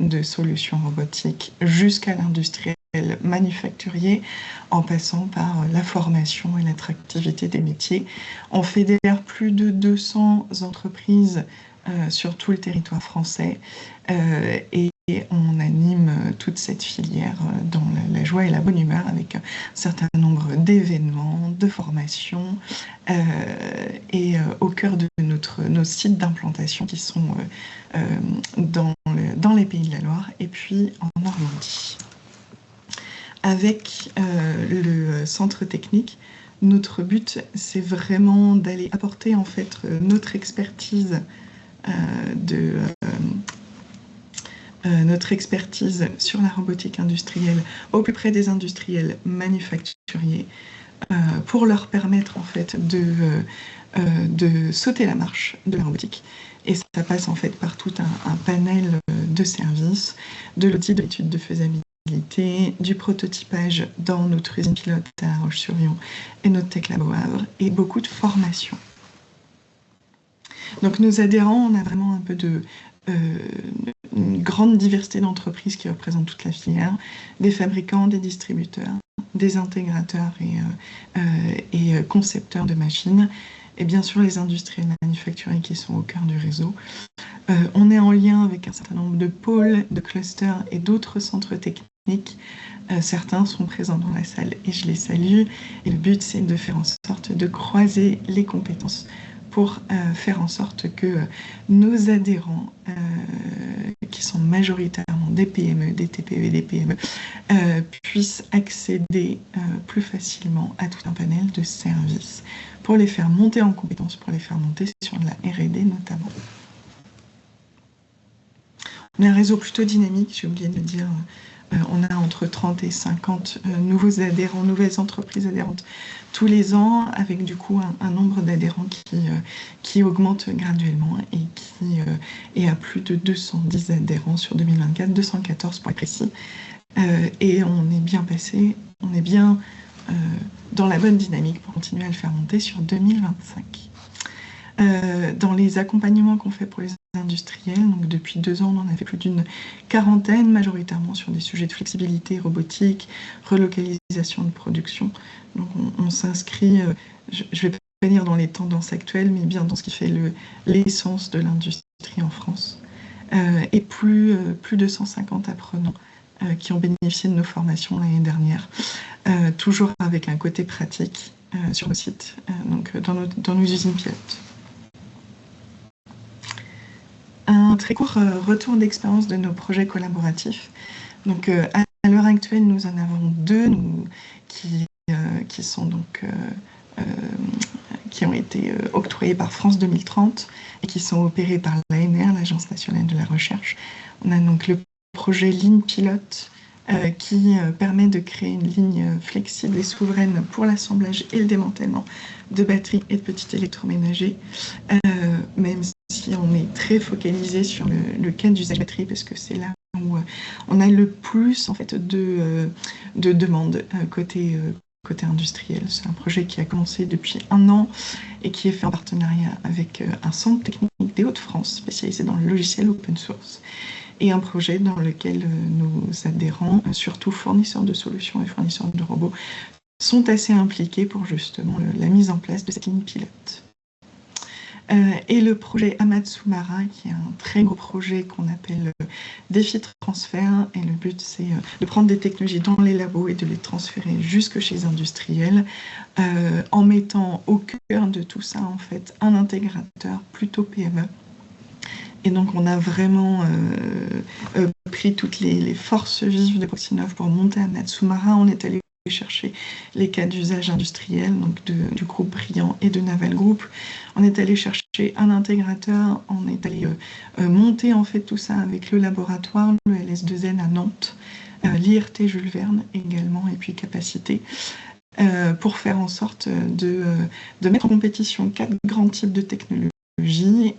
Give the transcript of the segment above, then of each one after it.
de solutions robotiques jusqu'à l'industriel manufacturier, en passant par la formation et l'attractivité des métiers. On fédère plus de 200 entreprises sur tout le territoire français et on anime toute cette filière dans la joie et la bonne humeur avec un certain nombre d'événements, de formations et au cœur de nos sites d'implantation qui sont dans les Pays de la Loire et puis en Normandie. Avec le centre technique, notre but, c'est vraiment d'aller apporter en fait notre expertise notre expertise sur la robotique industrielle au plus près des industriels manufacturiers pour leur permettre en fait de sauter la marche de la robotique. Et ça passe en fait par tout un panel de services, de l'audit de l'étude de faisabilité, du prototypage dans notre usine pilote à La Roche-sur-Yon et notre Tech Lab au Havre, et beaucoup de formation. Donc nos adhérents, on a vraiment un peu une grande diversité d'entreprises qui représentent toute la filière, des fabricants, des distributeurs, des intégrateurs et concepteurs de machines, et bien sûr les industriels manufacturiers qui sont au cœur du réseau. On est en lien avec un certain nombre de pôles, de clusters et d'autres centres techniques. Certains sont présents dans la salle et je les salue. Et le but, c'est de faire en sorte de croiser les compétences pour faire en sorte que nos adhérents, qui sont majoritairement des PME, des TPE et des PME, puissent accéder plus facilement à tout un panel de services pour les faire monter en compétences, pour les faire monter sur de la R&D notamment. On a un réseau plutôt dynamique, j'ai oublié de le dire. On a entre 30 et 50 nouveaux adhérents, nouvelles entreprises adhérentes tous les ans, avec du coup un nombre d'adhérents qui augmente graduellement et qui est à plus de 210 adhérents sur 2024, 214 pour être précis. Et on est bien passé, on est bien dans la bonne dynamique pour continuer à le faire monter sur 2025. Dans les accompagnements qu'on fait pour les industriels, donc depuis 2 ans, on en a fait plus d'une quarantaine, majoritairement sur des sujets de flexibilité, robotique, relocalisation de production. Donc on s'inscrit, je ne vais pas dire dans les tendances actuelles, mais bien dans ce qui fait l'essence de l'industrie en France. Et plus de 150 apprenants qui ont bénéficié de nos formations l'année dernière, toujours avec un côté pratique sur le site, donc dans nos usines pilotes. Un très court retour d'expérience de nos projets collaboratifs. Donc, à l'heure actuelle, nous en avons 2 qui sont donc qui ont été octroyés par France 2030 et qui sont opérés par l'ANR, l'Agence nationale de la recherche. On a donc le projet ligne pilote qui permet de créer une ligne flexible et souveraine pour l'assemblage et le démantèlement de batteries et de petits électroménagers, même si on est très focalisé sur le cas d'usage batterie, parce que c'est là où on a le plus en fait de demandes côté industriel. C'est un projet qui a commencé depuis 1 an et qui est fait en partenariat avec un centre technique des Hauts-de-France spécialisé dans le logiciel open source, et un projet dans lequel nos adhérents, surtout fournisseurs de solutions et fournisseurs de robots, sont assez impliqués pour justement la mise en place de cette ligne pilote. Et le projet Amatsumara, qui est un très gros projet qu'on appelle défi de transfert, et le but c'est de prendre des technologies dans les labos et de les transférer jusque chez les industriels, en mettant au cœur de tout ça en fait un intégrateur plutôt PME. Et donc on a vraiment pris toutes les forces vives de Proxinov pour monter Amatsumara. On est allé chercher les cas d'usage industriel, donc du groupe Brillant et de Naval Group. On est allé chercher un intégrateur, on est allé monter en fait tout ça avec le laboratoire, le LS2N à Nantes, l'IRT Jules Verne également, et puis Capacité, pour faire en sorte de mettre en compétition 4 grands types de technologies,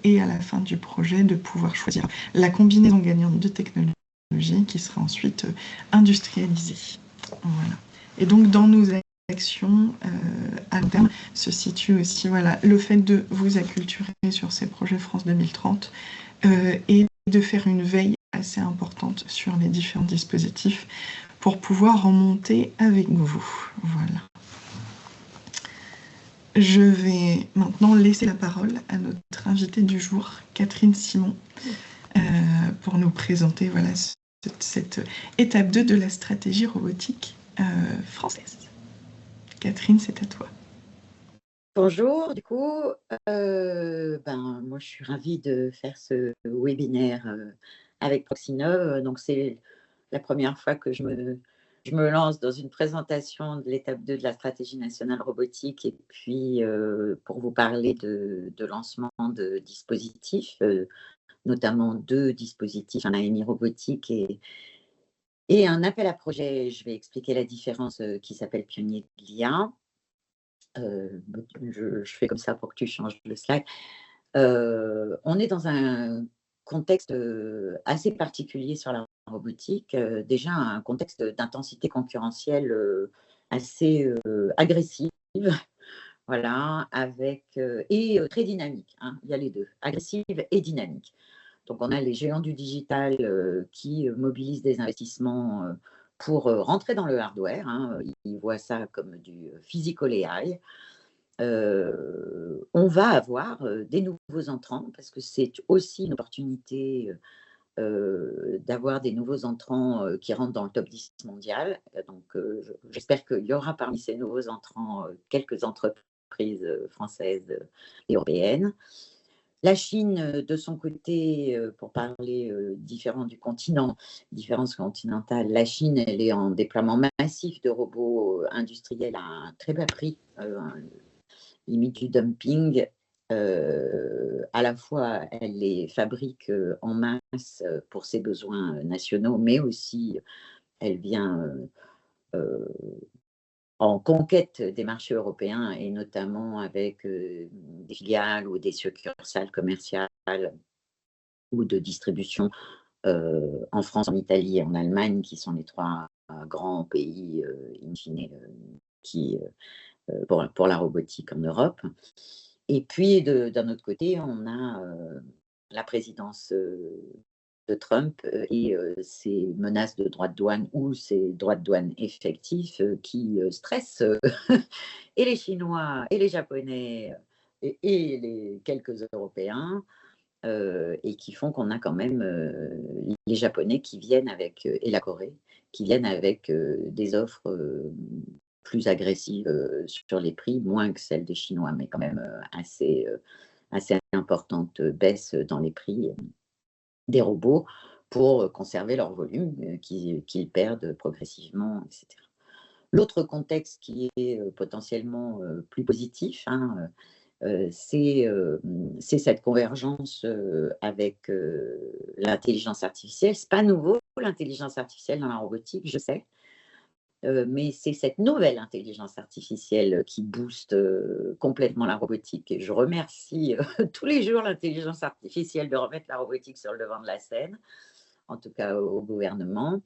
et à la fin du projet de pouvoir choisir la combinaison gagnante de technologies qui sera ensuite industrialisée. Voilà. Et donc dans nos actions à long terme se situe aussi le fait de vous acculturer sur ces projets France 2030 et de faire une veille assez importante sur les différents dispositifs pour pouvoir remonter avec vous. Voilà. Je vais maintenant laisser la parole à notre invitée du jour, Catherine Simon, pour nous présenter voilà, cette étape 2 de la stratégie robotique française. Catherine, c'est à toi. Bonjour, du coup, moi je suis ravie de faire ce webinaire avec Proxinov. Donc c'est la première fois que je me lance dans une présentation de l'étape 2 de la stratégie nationale robotique et puis pour vous parler de lancement de dispositifs, notamment 2 dispositifs, un AMI robotique et un appel à projet. Je vais expliquer la différence qui s'appelle Pionnier de l'IA. Je fais comme ça pour que tu changes le slide. On est dans un contexte assez particulier sur la robotique, déjà un contexte d'intensité concurrentielle assez agressive, voilà, avec, et très dynamique, hein, il y a les deux, agressive et dynamique. Donc on a les géants du digital qui mobilisent des investissements pour rentrer dans le hardware, hein, ils voient ça comme du physical AI. On va avoir des nouveaux entrants parce que c'est aussi une opportunité d'avoir des nouveaux entrants qui rentrent dans le top 10 mondial. Donc, j'espère qu'il y aura parmi ces nouveaux entrants quelques entreprises françaises et européennes. La Chine, de son côté, pour parler différence continentale, la Chine, elle est en déploiement massif de robots industriels à un très bas prix, limite du dumping. À la fois, elle les fabrique en masse pour ses besoins nationaux, mais aussi elle vient en conquête des marchés européens et notamment avec des filiales ou des succursales commerciales ou de distribution en France, en Italie et en Allemagne, qui sont les 3 grands pays in fine, qui, pour la robotique en Europe. Et puis, d'un autre côté, on a la présidence de Trump et ses menaces de droits de douane ou ses droits de douane effectifs qui stressent et les Chinois et les Japonais et les quelques Européens et qui font qu'on a quand même les Japonais qui viennent avec, et la Corée, qui viennent avec des offres plus agressives sur les prix, moins que celles des Chinois, mais quand même assez importante baisse dans les prix des robots pour conserver leur volume qu'ils perdent progressivement, etc. L'autre contexte qui est potentiellement plus positif, hein, c'est cette convergence avec l'intelligence artificielle. Ce n'est pas nouveau, l'intelligence artificielle dans la robotique, je sais, mais c'est cette nouvelle intelligence artificielle qui booste complètement la robotique. Et je remercie tous les jours l'intelligence artificielle de remettre la robotique sur le devant de la scène, en tout cas au gouvernement.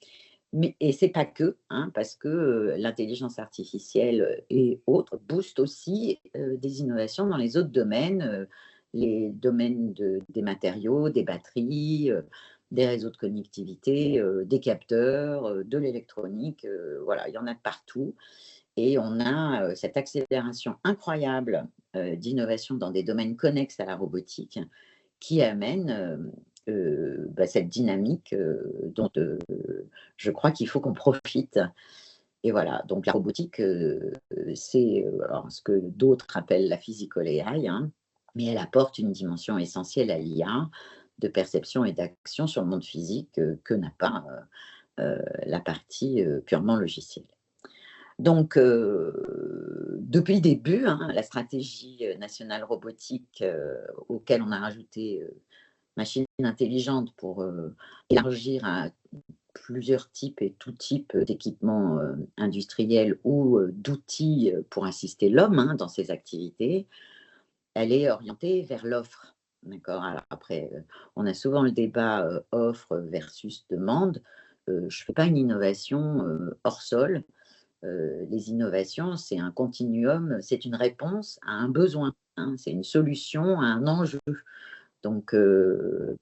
Et ce n'est pas que, hein, parce que l'intelligence artificielle et autres boostent aussi des innovations dans les autres domaines, les domaines des matériaux, des batteries, des réseaux de connectivité, des capteurs, de l'électronique, voilà, il y en a de partout. Et on a cette accélération incroyable d'innovation dans des domaines connexes à la robotique qui amène cette dynamique dont je crois qu'il faut qu'on profite. Et voilà, donc la robotique, c'est ce que d'autres appellent la physical AI, hein, mais elle apporte une dimension essentielle à l'IA de perception et d'action sur le monde physique que n'a pas la partie purement logicielle. Donc, depuis le début, hein, la stratégie nationale robotique auquel on a rajouté machines intelligentes pour élargir à plusieurs types et tout type d'équipements industriels ou d'outils pour assister l'homme hein, dans ses activités, elle est orientée vers l'offre. D'accord. Alors après, on a souvent le débat offre versus demande. Je ne fais pas une innovation hors sol. Les innovations, c'est un continuum, c'est une réponse à un besoin, hein, c'est une solution à un enjeu. Donc,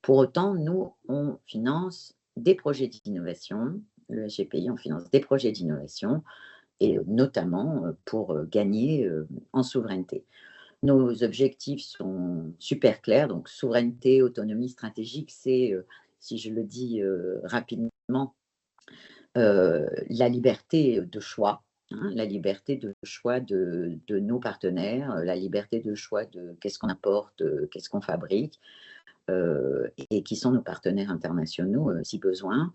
pour autant, nous, on finance des projets d'innovation. Le SGPI, on finance des projets d'innovation et notamment pour gagner en souveraineté. Nos objectifs sont super clairs, donc souveraineté, autonomie stratégique, c'est, si je le dis rapidement, la liberté de choix, hein, la liberté de choix de nos partenaires, la liberté de choix de qu'est-ce qu'on apporte, qu'est-ce qu'on fabrique, et qui sont nos partenaires internationaux si besoin.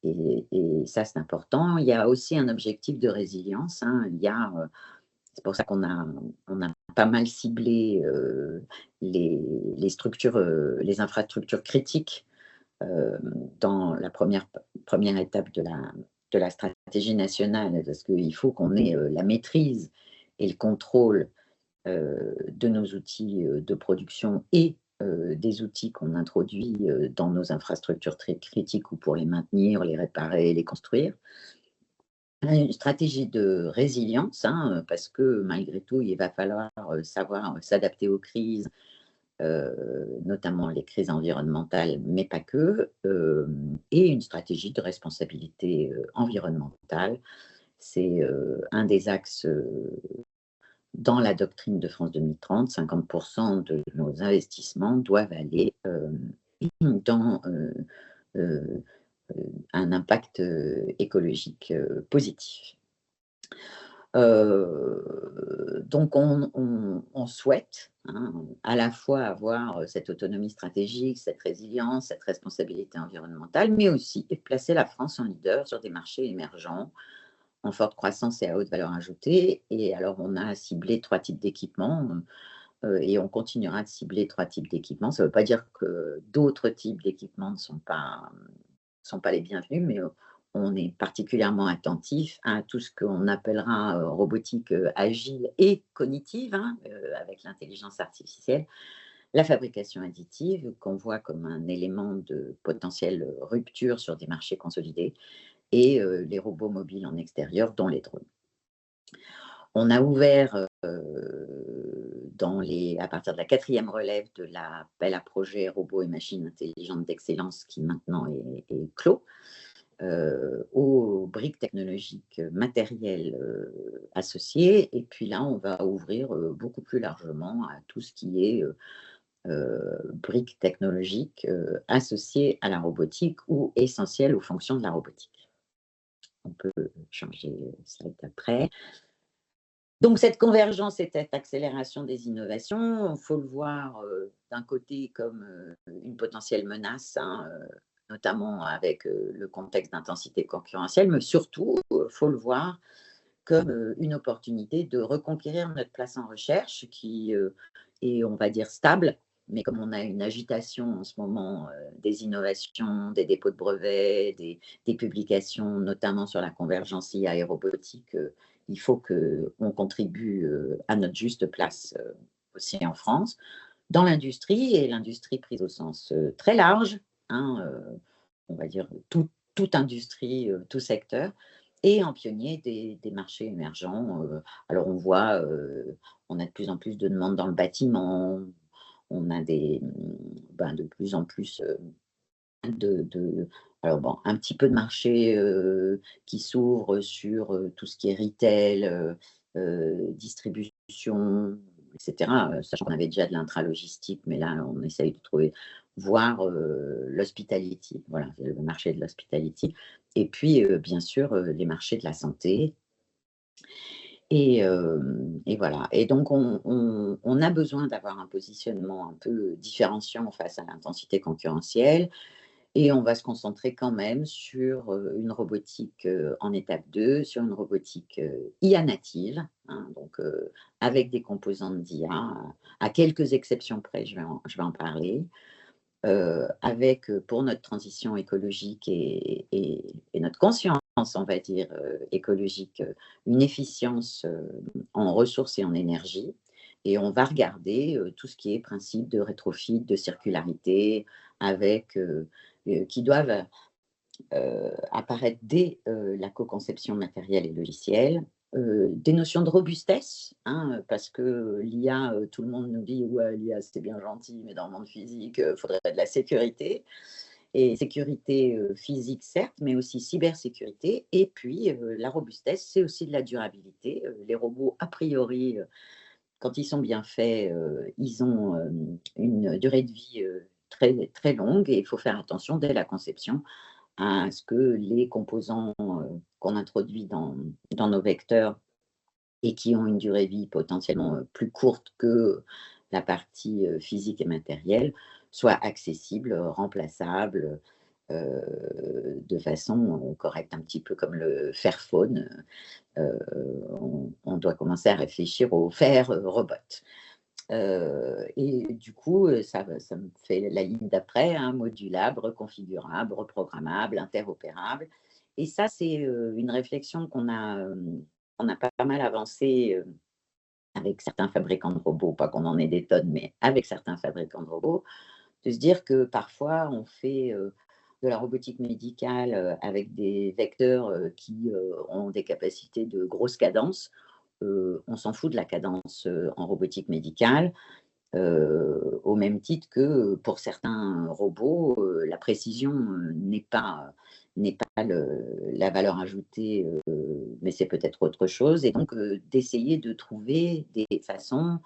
Et ça, c'est important. Il y a aussi un objectif de résilience. Hein. C'est pour ça qu'on a pas mal ciblé les structures, les infrastructures critiques dans la première étape de la stratégie nationale, parce qu'il faut qu'on ait la maîtrise et le contrôle de nos outils de production et des outils qu'on introduit dans nos infrastructures très critiques ou pour les maintenir, les réparer, les construire. Une stratégie de résilience, hein, parce que malgré tout, il va falloir savoir s'adapter aux crises, notamment les crises environnementales, mais pas que, et une stratégie de responsabilité environnementale. C'est un des axes dans la doctrine de France 2030, 50% de nos investissements doivent aller dans un impact écologique positif. Donc on souhaite à la fois avoir cette autonomie stratégique, cette résilience, cette responsabilité environnementale, mais aussi placer la France en leader sur des marchés émergents en forte croissance et à haute valeur ajoutée. Et alors, on a ciblé 3 types d'équipements et on continuera de cibler 3 types d'équipements. Ça ne veut pas dire que d'autres types d'équipements ne sont pas les bienvenus, mais on est particulièrement attentif à tout ce qu'on appellera robotique agile et cognitive, hein, avec l'intelligence artificielle, la fabrication additive, qu'on voit comme un élément de potentielle rupture sur des marchés consolidés, et les robots mobiles en extérieur, dont les drones. On a ouvert à partir de la 4e relève de l'appel à projet robots et machines intelligentes d'excellence qui maintenant est clos, aux briques technologiques matérielles associées. Et puis là, on va ouvrir beaucoup plus largement à tout ce qui est briques technologiques associées à la robotique ou essentielles aux fonctions de la robotique. On peut changer slide après. Donc, cette convergence et cette accélération des innovations, il faut le voir d'un côté comme une potentielle menace, hein, notamment avec le contexte d'intensité concurrentielle, mais surtout, il faut le voir comme une opportunité de reconquérir notre place en recherche qui est, on va dire, stable. Mais comme on a une agitation en ce moment des innovations, des dépôts de brevets, des publications, notamment sur la convergence IA et robotique, il faut qu'on contribue à notre juste place aussi en France, dans l'industrie, et l'industrie prise au sens très large, hein, on va dire toute industrie, tout secteur, et en pionnier des marchés émergents. Alors on voit, on a de plus en plus de demandes dans le bâtiment, on a de plus en plus alors bon, un petit peu de marché qui s'ouvre sur tout ce qui est retail, distribution, etc. Sachant qu'on avait déjà de l'intralogistique, mais là, on essaye de voir l'hospitality, voilà, le marché de l'hospitality. Et puis, bien sûr, les marchés de la santé. Et voilà. Et donc, on a besoin d'avoir un positionnement un peu différenciant face à l'intensité concurrentielle. Et on va se concentrer quand même sur une robotique en étape 2, sur une robotique IA native, hein, donc avec des composantes d'IA, à quelques exceptions près, je vais en parler, avec pour notre transition écologique et notre conscience, on va dire, écologique, une efficience en ressources et en énergie. Et on va regarder tout ce qui est principe de rétrofit, de circularité, avec qui doivent apparaître dès la co-conception matérielle et logicielle. Des notions de robustesse, hein, parce que l'IA, tout le monde nous dit ouais, l'IA c'est bien gentil, mais dans le monde physique, il faudrait de la sécurité. Et sécurité physique, certes, mais aussi cybersécurité. Et puis, la robustesse, c'est aussi de la durabilité. Les robots, a priori, quand ils sont bien faits, ils ont une durée de vie très, très longue et il faut faire attention dès la conception à ce que les composants qu'on introduit dans nos vecteurs et qui ont une durée de vie potentiellement plus courte que la partie physique et matérielle soient accessibles, remplaçables, de façon correcte, un petit peu comme le Fairphone. On doit commencer à réfléchir au Fair robot. Et du coup, ça me fait la ligne d'après, hein, modulable, reconfigurable, reprogrammable, interopérable. Et ça, c'est une réflexion qu'on a pas mal avancé avec certains fabricants de robots, pas qu'on en ait des tonnes, mais avec certains fabricants de robots, de se dire que parfois on fait de la robotique médicale avec des vecteurs qui ont des capacités de grosse cadence. On s'en fout de la cadence en robotique médicale, au même titre que pour certains robots, la précision n'est pas la valeur ajoutée, mais c'est peut-être autre chose. Et donc, d'essayer de trouver des façons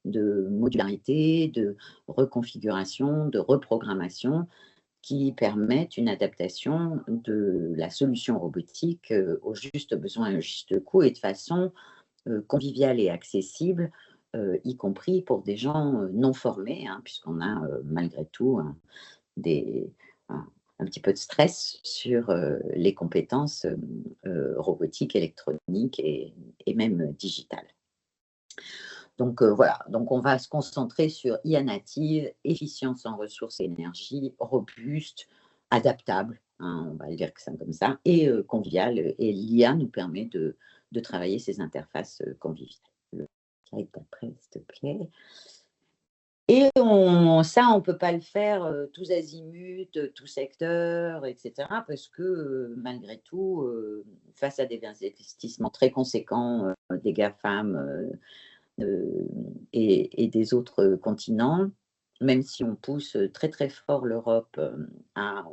de modularité, de reconfiguration, de reprogrammation qui permettent une adaptation de la solution robotique au juste besoin et au juste coût et de façon conviviale et accessible, y compris pour des gens non formés, hein, puisqu'on a malgré tout des, un petit peu de stress sur les compétences robotiques, électroniques et même digitales. Donc voilà, donc on va se concentrer sur IA native, efficience en ressources et énergie, robuste, adaptable, hein, on va le dire que c'est comme ça, et convivial. Et l'IA nous permet de travailler ces interfaces conviviales. Le slide d'après, s'il te plaît. Et ça, on ne peut pas le faire tous azimuts, tout secteur, etc. Parce que malgré tout, face à des investissements très conséquents des GAFAM, et des autres continents, même si on pousse très très fort l'Europe à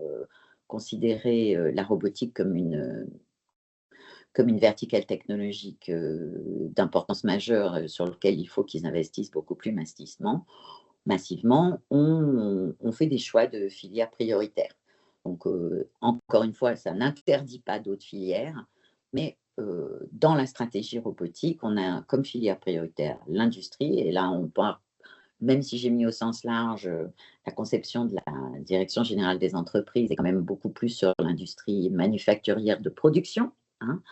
considérer la robotique comme une verticale technologique d'importance majeure sur laquelle il faut qu'ils investissent beaucoup plus massivement, on fait des choix de filières prioritaires. Donc, encore une fois, ça n'interdit pas d'autres filières, mais dans la stratégie robotique, on a comme filière prioritaire l'industrie, et là, on part, même si j'ai mis au sens large la conception de la Direction générale des entreprises est quand même beaucoup plus sur l'industrie manufacturière de production, hein.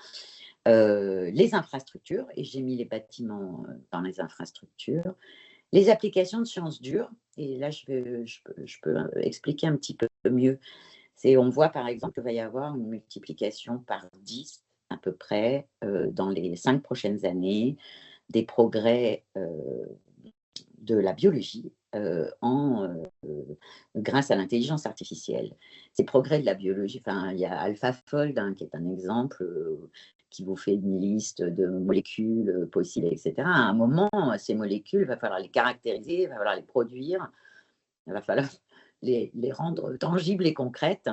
Les infrastructures, et j'ai mis les bâtiments dans les infrastructures, les applications de sciences dures, et là je peux expliquer un petit peu mieux. On voit par exemple qu'il va y avoir une multiplication par 10 à peu près dans les 5 prochaines années des progrès de la biologie grâce à l'intelligence artificielle. Ces progrès de la biologie, il y a AlphaFold qui est un exemple qui vous fait une liste de molécules possibles, etc. À un moment, ces molécules, il va falloir les caractériser, il va falloir les produire, il va falloir les rendre tangibles et concrètes.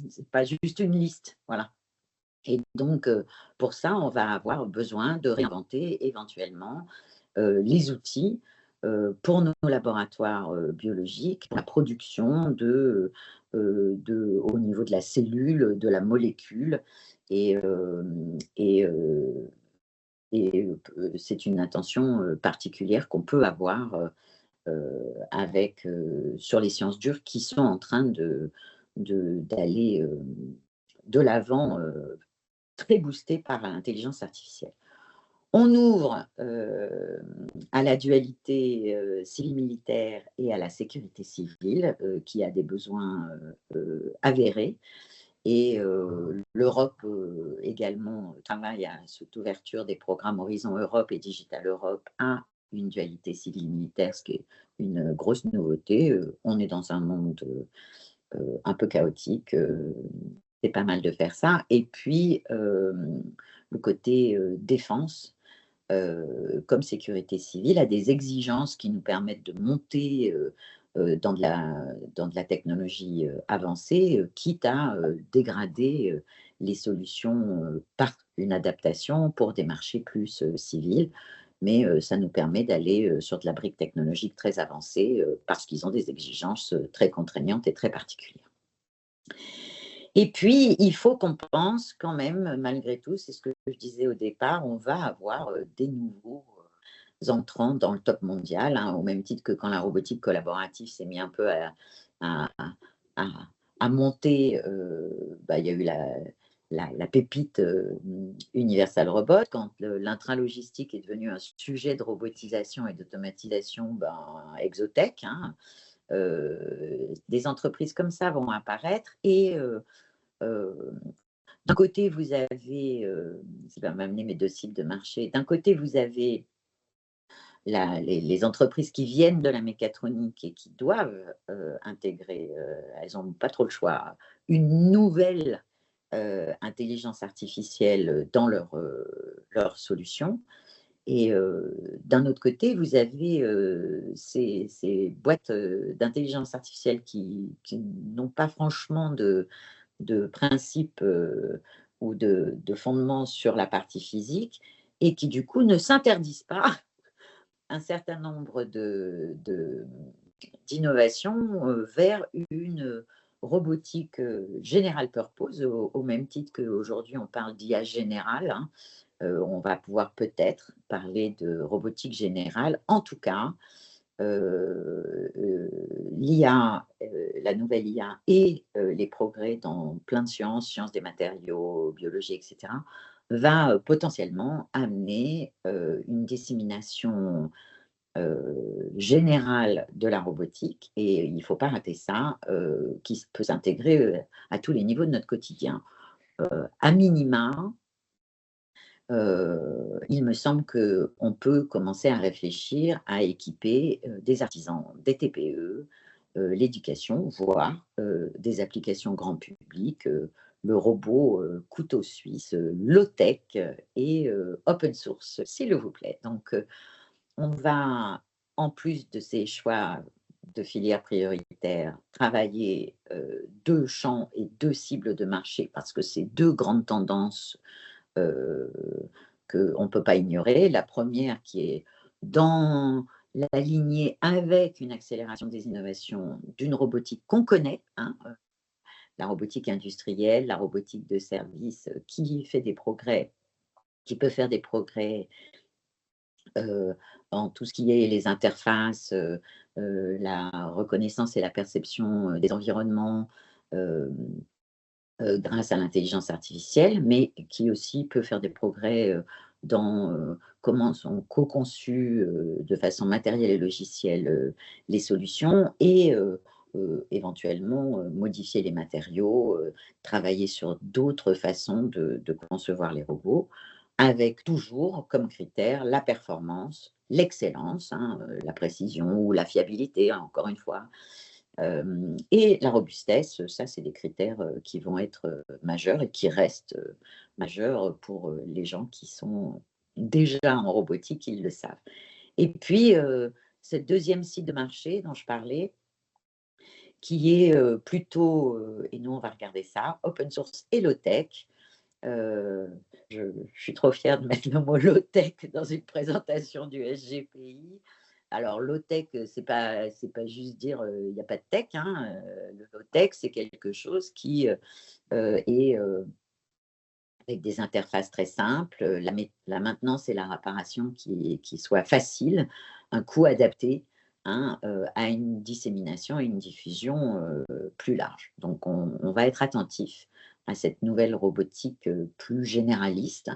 Ce n'est pas juste une liste. Voilà. Et donc, pour ça, on va avoir besoin de réinventer éventuellement les outils pour nos laboratoires biologiques, la production au niveau de la cellule, de la molécule. Et c'est une attention particulière qu'on peut avoir sur les sciences dures qui sont en train d'aller de l'avant, très boosté par l'intelligence artificielle. On ouvre à la dualité civile-militaire et à la sécurité civile qui a des besoins avérés. Et l'Europe également travaille à cette ouverture des programmes Horizon Europe et Digital Europe à une dualité civile-militaire, ce qui est une grosse nouveauté. On est dans un monde un peu chaotique. C'est pas mal de faire ça. Et puis, le côté défense, comme sécurité civile, a des exigences qui nous permettent de monter dans de la technologie avancée, quitte à dégrader les solutions par une adaptation pour des marchés plus civils. Mais ça nous permet d'aller sur de la brique technologique très avancée parce qu'ils ont des exigences très contraignantes et très particulières. Et puis, il faut qu'on pense quand même, malgré tout, c'est ce que je disais au départ, on va avoir des nouveaux entrants dans le top mondial, hein, au même titre que quand la robotique collaborative s'est mis un peu à, à, à monter, il y a eu la pépite Universal Robot, quand l'intralogistique est devenu un sujet de robotisation et d'automatisation, Exotech, hein, des entreprises comme ça vont apparaître et d'un côté, vous avez, ça va m'amener mes deux cibles de marché, d'un côté, vous avez les entreprises qui viennent de la mécatronique et qui doivent intégrer, elles n'ont pas trop le choix, une nouvelle intelligence artificielle dans leur solution. Et d'un autre côté, vous avez ces boîtes d'intelligence artificielle qui n'ont pas franchement de principe ou de fondement sur la partie physique et qui du coup ne s'interdisent pas un certain nombre d'innovations vers une robotique general purpose, au même titre qu'aujourd'hui on parle d'IA générale, hein. On va pouvoir peut-être parler de robotique générale. En tout cas, l'IA, la nouvelle IA et les progrès dans plein de sciences, sciences des matériaux, biologie, etc., va potentiellement amener une dissémination générale de la robotique, et il ne faut pas rater ça, qui peut s'intégrer à tous les niveaux de notre quotidien. À minima, il me semble qu'on peut commencer à réfléchir à équiper des artisans, des TPE, l'éducation, voire des applications grand public, le robot couteau suisse, low-tech et open source, s'il vous plaît. Donc, on va, en plus de ces choix de filières prioritaires, travailler deux champs et deux cibles de marché, parce que c'est deux grandes tendances qu'on ne peut pas ignorer. La première qui est dans la lignée avec une accélération des innovations d'une robotique qu'on connaît, hein, la robotique industrielle, la robotique de service, qui fait des progrès, qui peut faire des progrès en tout ce qui est les interfaces, la reconnaissance et la perception des environnements, grâce à l'intelligence artificielle, mais qui aussi peut faire des progrès dans comment sont co-conçues de façon matérielle et logicielle les solutions et éventuellement modifier les matériaux, travailler sur d'autres façons de concevoir les robots, avec toujours comme critère la performance, l'excellence, hein, la précision ou la fiabilité, hein, encore une fois, et la robustesse. Ça, c'est des critères qui vont être majeurs et qui restent majeurs pour les gens qui sont déjà en robotique, ils le savent. Et puis, cette deuxième cible de marché dont je parlais, qui est plutôt, et nous on va regarder ça, open source et low-tech. Je suis trop fière de mettre le mot low-tech dans une présentation du SGPI. Alors, low-tech, c'est pas juste dire il n'y a pas de tech, hein. Le low-tech, c'est quelque chose qui est avec des interfaces très simples, la maintenance et la réparation qui soit facile, un coût adapté, hein, à une dissémination et une diffusion plus large. Donc, on va être attentif à cette nouvelle robotique plus généraliste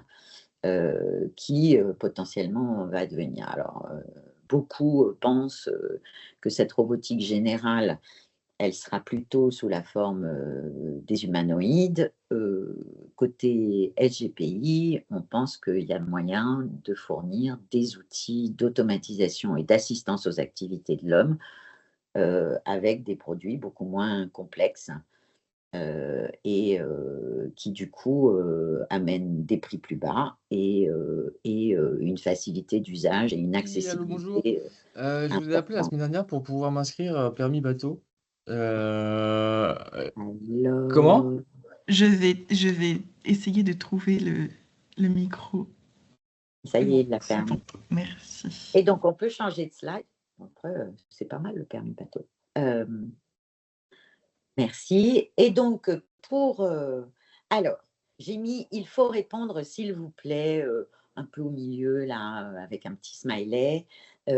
qui potentiellement va devenir. Alors, beaucoup pensent que cette robotique générale, elle sera plutôt sous la forme des humanoïdes. Côté SGPI, on pense qu'il y a moyen de fournir des outils d'automatisation et d'assistance aux activités de l'homme avec des produits beaucoup moins complexes et qui du coup amène des prix plus bas et une facilité d'usage et une Oui, allô, bonjour. accessibilité Je vous ai appelé la importante. semaine dernière pour pouvoir m'inscrire, permis bateau. Comment? Alors, Je vais essayer de trouver le micro. ça C'est y est, bon, il l'a c'est bon. permis. Merci. Et donc, on peut changer de slide. Après, c'est pas mal le permis bateau. Merci. Et donc, alors, j'ai mis il faut répondre, s'il vous plaît, un peu au milieu, là, avec un petit smiley.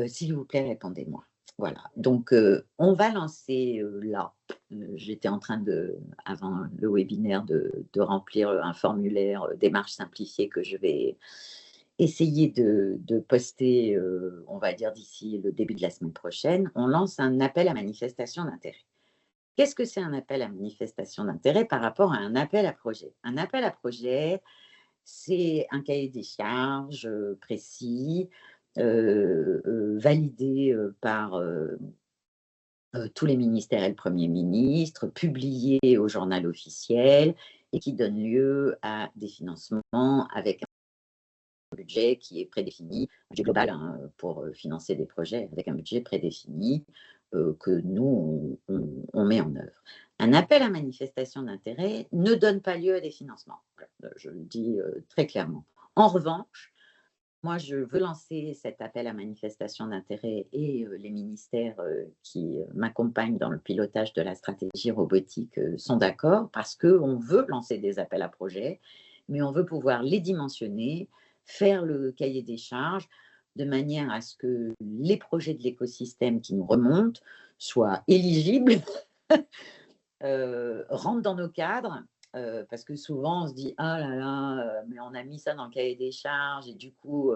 S'il vous plaît, répondez-moi. Voilà. Donc, on va lancer là. J'étais en train avant le webinaire, de remplir un formulaire démarche simplifiée que je vais essayer de poster, on va dire, d'ici le début de la semaine prochaine. On lance un appel à manifestation d'intérêt. Qu'est-ce que c'est un appel à manifestation d'intérêt par rapport à un appel à projet? Un appel à projet, c'est un cahier des charges précis, validé par tous les ministères et le Premier ministre, publié au journal officiel et qui donne lieu à des financements avec un budget qui est prédéfini, un budget global pour financer des projets avec un budget prédéfini que nous, on met en œuvre. Un appel à manifestation d'intérêt ne donne pas lieu à des financements. Je le dis très clairement. En revanche, moi, je veux lancer cet appel à manifestation d'intérêt et les ministères qui m'accompagnent dans le pilotage de la stratégie robotique sont d'accord parce qu'on veut lancer des appels à projets, mais on veut pouvoir les dimensionner, faire le cahier des charges de manière à ce que les projets de l'écosystème qui nous remontent soient éligibles, rentrent dans nos cadres. Parce que souvent on se dit ah là là, mais on a mis ça dans le cahier des charges et du coup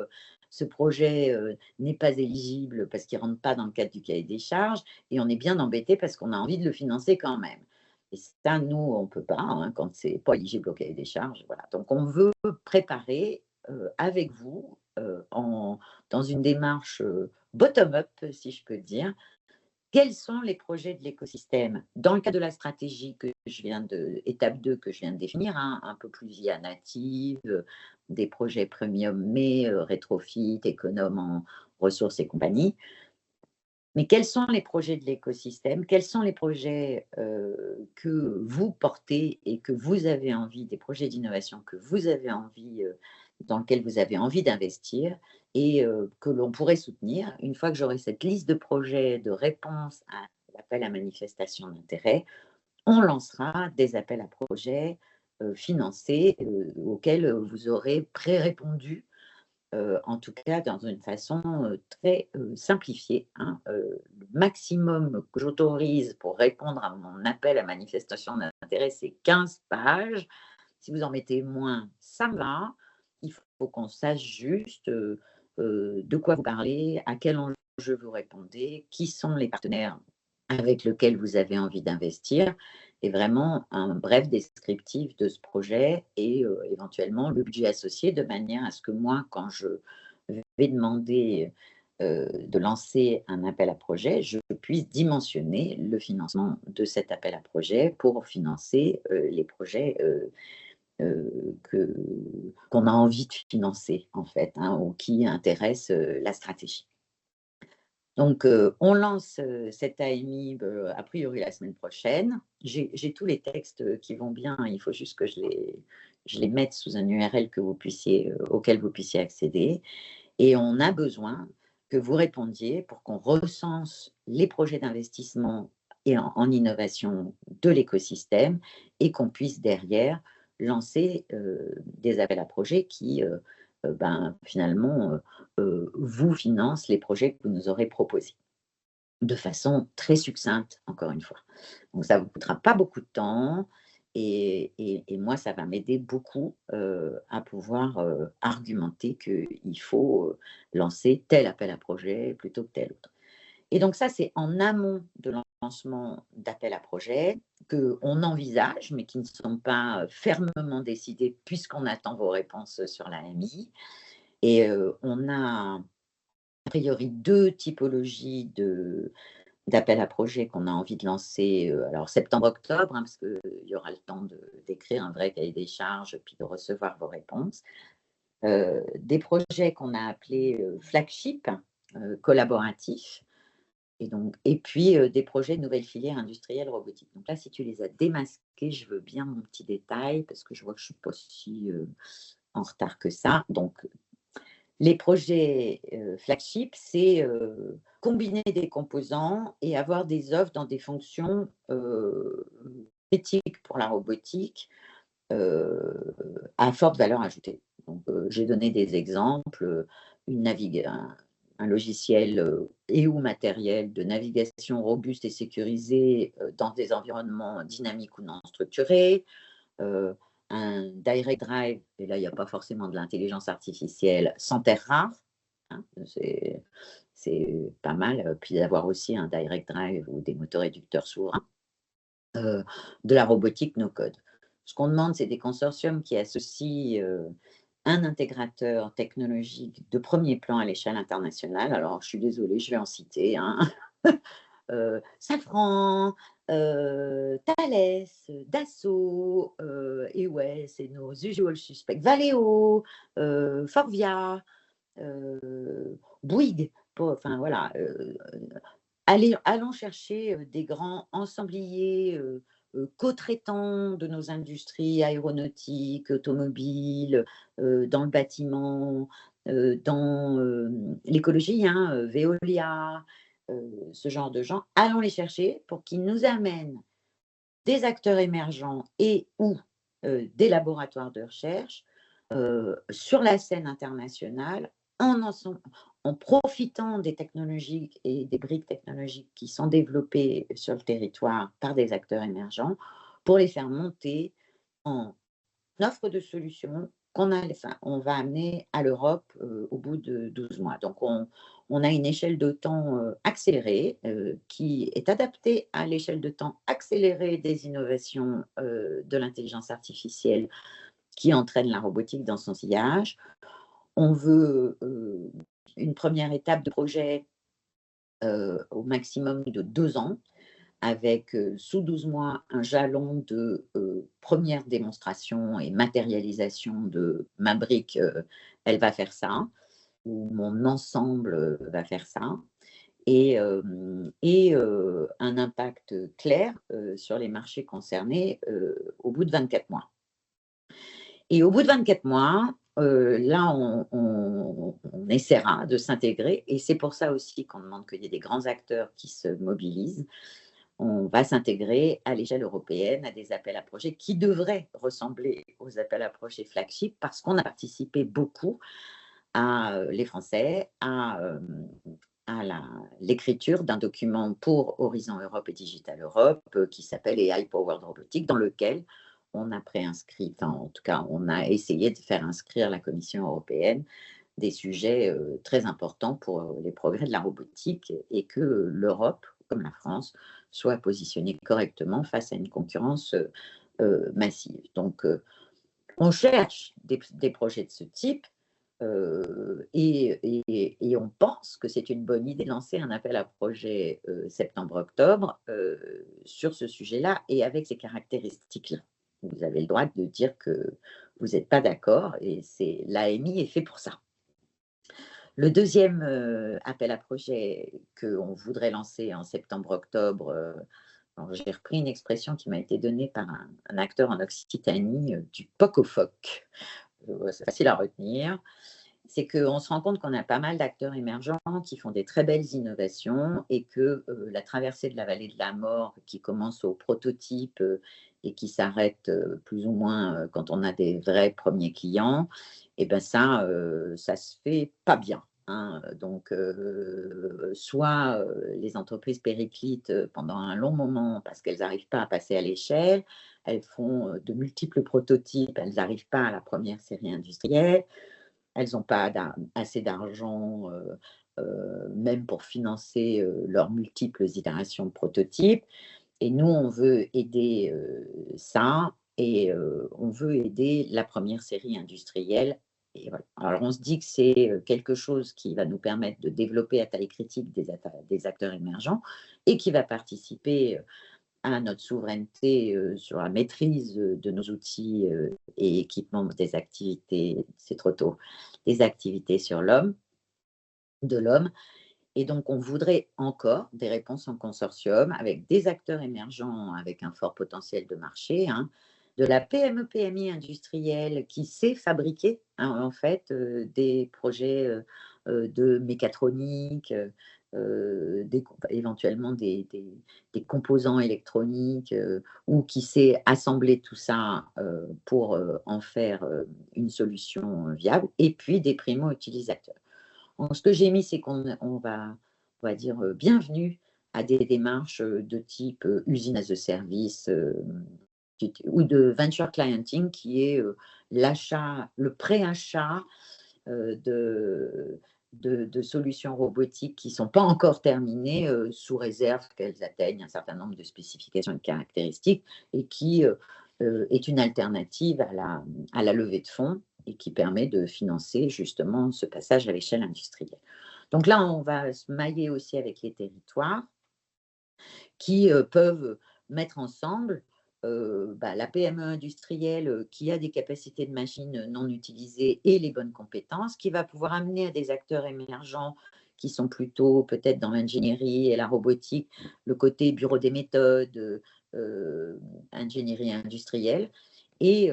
ce projet n'est pas éligible parce qu'il ne rentre pas dans le cadre du cahier des charges et on est bien embêté parce qu'on a envie de le financer quand même. Et ça, nous, on ne peut pas hein, quand ce n'est pas éligible au cahier des charges. Voilà. Donc on veut préparer avec vous dans une démarche bottom-up, si je peux dire, quels sont les projets de l'écosystème dans le cadre de la stratégie étape 2 que je viens de définir, hein, un peu plus via native, des projets premium, mais rétrofit, économe en ressources et compagnie. Mais quels sont les projets de l'écosystème? Quels sont les projets que vous portez et que vous avez envie, des projets d'innovation que vous avez envie, dans lesquels vous avez envie d'investir et que l'on pourrait soutenir? Une fois que j'aurai cette liste de projets de réponse à l'appel à manifestation d'intérêt, on lancera des appels à projets financés auxquels vous aurez pré-répondu en tout cas dans une façon très simplifiée. Hein. Le maximum que j'autorise pour répondre à mon appel à manifestation d'intérêt, c'est 15 pages. Si vous en mettez moins, ça va. Il faut qu'on sache juste de quoi vous parlez, à quel enjeu vous répondez, qui sont les partenaires avec lesquels vous avez envie d'investir, et vraiment un bref descriptif de ce projet et éventuellement le budget associé, de manière à ce que moi, quand je vais demander de lancer un appel à projet, je puisse dimensionner le financement de cet appel à projet pour financer les projets qu'on a envie de financer, en fait, hein, ou qui intéressent la stratégie. Donc, on lance cette AMI a priori la semaine prochaine. J'ai tous les textes qui vont bien. Il faut juste que je les mette sous un URL auquel vous puissiez accéder. Et on a besoin que vous répondiez pour qu'on recense les projets d'investissement et en innovation de l'écosystème et qu'on puisse derrière lancer des appels à projets qui finalement vous financent les projets que vous nous aurez proposés de façon très succincte, encore une fois. Donc ça ne vous coûtera pas beaucoup de temps et moi, ça va m'aider beaucoup à pouvoir argumenter qu'il faut lancer tel appel à projet plutôt que tel autre. Et donc ça, c'est en amont de lancement d'appels à projets qu'on envisage, mais qui ne sont pas fermement décidés puisqu'on attend vos réponses sur l'AMI. Et on a a priori deux typologies d'appels à projets qu'on a envie de lancer, alors septembre-octobre, parce qu'il y aura le temps d'écrire un vrai cahier des charges, puis de recevoir vos réponses. Des projets qu'on a appelés flagship, collaboratifs, et puis des projets de nouvelles filières industrielles robotiques. Donc là, si tu les as démasqués, je veux bien mon petit détail, parce que je vois que je ne suis pas si en retard que ça. Donc, les projets flagship, c'est combiner des composants et avoir des offres dans des fonctions éthiques pour la robotique à forte valeur ajoutée. Donc, j'ai donné des exemples, un logiciel et ou matériel de navigation robuste et sécurisé dans des environnements dynamiques ou non structurés, un direct drive, et là, il n'y a pas forcément de l'intelligence artificielle, sans terre rare, hein, c'est pas mal, puis d'avoir aussi un direct drive ou des motoréducteurs souverains, de la robotique no-code. Ce qu'on demande, c'est des consortiums qui associent un intégrateur technologique de premier plan à l'échelle internationale. Alors, je suis désolée, je vais en citer, hein. Safran, Thales, Dassault, et ouais, c'est nos usual suspects, Valeo, Forvia, Bouygues, enfin voilà, allons chercher des grands ensembliers co-traitants de nos industries aéronautiques, automobiles, dans le bâtiment, dans l'écologie, hein, Veolia, ce genre de gens. Allons les chercher pour qu'ils nous amènent des acteurs émergents et ou des laboratoires de recherche sur la scène internationale en profitant des technologies et des briques technologiques qui sont développées sur le territoire par des acteurs émergents pour les faire monter en offre de solutions on va amener à l'Europe au bout de 12 mois. Donc, on a une échelle de temps accélérée qui est adaptée à l'échelle de temps accélérée des innovations de l'intelligence artificielle qui entraîne la robotique dans son sillage. On veut une première étape de projet au maximum de 2 ans, avec sous 12 mois un jalon de première démonstration et matérialisation de ma brique, elle va faire ça, ou mon ensemble va faire ça, et un impact clair sur les marchés concernés au bout de 24 mois. Et au bout de 24 mois, là, on essaiera de s'intégrer, et c'est pour ça aussi qu'on demande qu'il y ait des grands acteurs qui se mobilisent. On va s'intégrer à l'échelle européenne à des appels à projets qui devraient ressembler aux appels à projets flagship, parce qu'on a participé beaucoup les Français à l'écriture d'un document pour Horizon Europe et Digital Europe qui s'appelle AI Powered Robotics, dans lequel on a préinscrit, enfin en tout cas on a essayé de faire inscrire la Commission européenne des sujets très importants pour les progrès de la robotique, et que l'Europe, comme la France, soit positionnée correctement face à une concurrence massive. Donc, on cherche des projets de ce type et on pense que c'est une bonne idée de lancer un appel à projet septembre-octobre sur ce sujet-là et avec ces caractéristiques-là. Vous avez le droit de dire que vous n'êtes pas d'accord, et l'AMI est fait pour ça. Le deuxième appel à projet qu'on voudrait lancer en septembre-octobre, j'ai repris une expression qui m'a été donnée par un acteur en Occitanie, du poc au phoc. C'est facile à retenir. C'est qu'on se rend compte qu'on a pas mal d'acteurs émergents qui font des très belles innovations, et que la traversée de la vallée de la mort, qui commence au prototype et qui s'arrête plus ou moins quand on a des vrais premiers clients, et ben ça se fait pas bien. Hein. Donc, soit les entreprises périclitent pendant un long moment parce qu'elles n'arrivent pas à passer à l'échelle, elles font de multiples prototypes, elles n'arrivent pas à la première série industrielle, elles n'ont pas assez d'argent même pour financer leurs multiples itérations de prototypes. Et nous, on veut aider ça, et on veut aider la première série industrielle et voilà. Alors, on se dit que c'est quelque chose qui va nous permettre de développer à taille critique des acteurs émergents et qui va participer à notre souveraineté sur la maîtrise de nos outils et équipements des activités, c'est trop tôt, des activités de l'homme. Et donc, on voudrait encore des réponses en consortium avec des acteurs émergents avec un fort potentiel de marché, hein, de la PME-PMI industrielle qui sait fabriquer, hein, en fait, des projets de mécatronique, éventuellement des composants électroniques, ou qui sait assembler tout ça pour en faire une solution viable, et puis des primo-utilisateurs. Donc, ce que j'ai mis, c'est on va dire bienvenue à des démarches de type usine as a service ou de venture clienting, qui est l'achat, le pré-achat de solutions robotiques qui ne sont pas encore terminées, sous réserve qu'elles atteignent un certain nombre de spécifications et de caractéristiques, et qui est une alternative à la levée de fonds et qui permet de financer justement ce passage à l'échelle industrielle. Donc là, on va se mailler aussi avec les territoires qui peuvent mettre ensemble la PME industrielle qui a des capacités de machines non utilisées et les bonnes compétences, qui va pouvoir amener à des acteurs émergents qui sont plutôt peut-être dans l'ingénierie et la robotique, le côté bureau des méthodes, ingénierie industrielle, et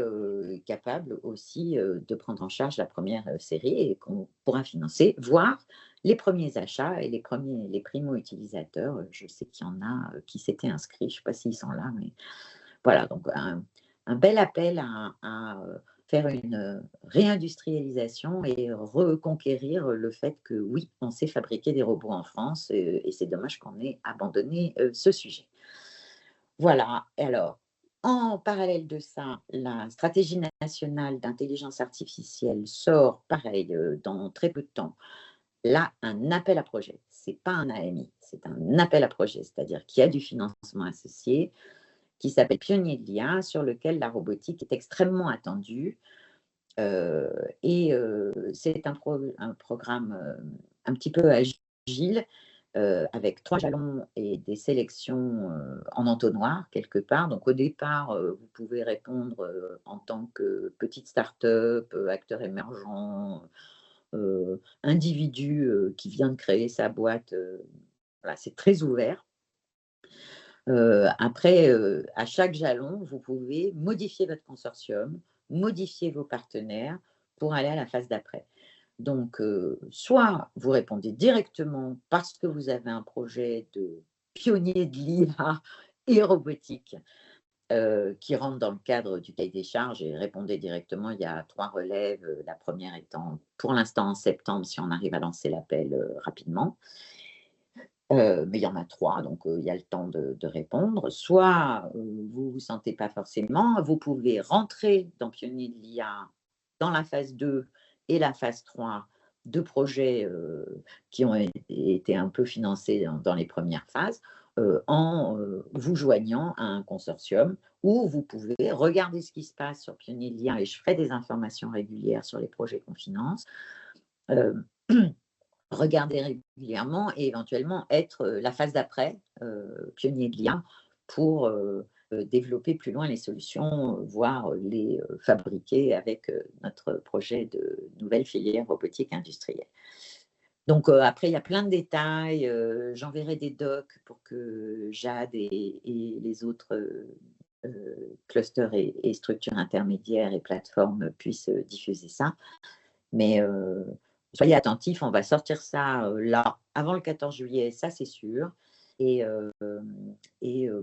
capable aussi de prendre en charge la première série et qu'on pourra financer, voire les premiers achats et les primo-utilisateurs. Je sais qu'il y en a qui s'étaient inscrits, je ne sais pas s'ils sont là, mais voilà, donc un bel appel à faire une réindustrialisation et reconquérir le fait que oui, on sait fabriquer des robots en France, et c'est dommage qu'on ait abandonné ce sujet. Voilà, et alors, en parallèle de ça, la stratégie nationale d'intelligence artificielle sort, pareil, dans très peu de temps. Là, un appel à projet, ce n'est pas un AMI, c'est un appel à projet, c'est-à-dire qu'il y a du financement associé, qui s'appelle Pionnier de l'IA, sur lequel la robotique est extrêmement attendue. C'est un programme un petit peu agile, avec 3 jalons et des sélections en entonnoir quelque part. Donc au départ, vous pouvez répondre en tant que petite start-up, acteur émergent, individu qui vient de créer sa boîte. Voilà, c'est très ouvert. Après, à chaque jalon, vous pouvez modifier votre consortium, modifier vos partenaires pour aller à la phase d'après. Donc, soit vous répondez directement parce que vous avez un projet de pionnier de l'IA et robotique qui rentre dans le cadre du cahier des charges, et répondez directement. Il y a 3 relèves, la première étant pour l'instant en septembre, si on arrive à lancer l'appel rapidement. Mais il y en a 3, donc il y a le temps de répondre. Soit vous ne vous sentez pas forcément, vous pouvez rentrer dans Pionnier de l'IA dans la phase 2 et la phase 3 de projets qui ont été un peu financés dans les premières phases, en vous joignant à un consortium, où vous pouvez regarder ce qui se passe sur Pionnier de l'IA, et je ferai des informations régulières sur les projets qu'on finance. Regarder régulièrement et éventuellement être la phase d'après, pionnier de l'IA, pour développer plus loin les solutions, voire les fabriquer avec notre projet de nouvelle filière robotique industrielle. Donc après, il y a plein de détails. J'enverrai des docs pour que Jade et les autres clusters et structures intermédiaires et plateformes puissent diffuser ça. Mais soyez attentifs, on va sortir ça là, avant le 14 juillet, ça c'est sûr. Et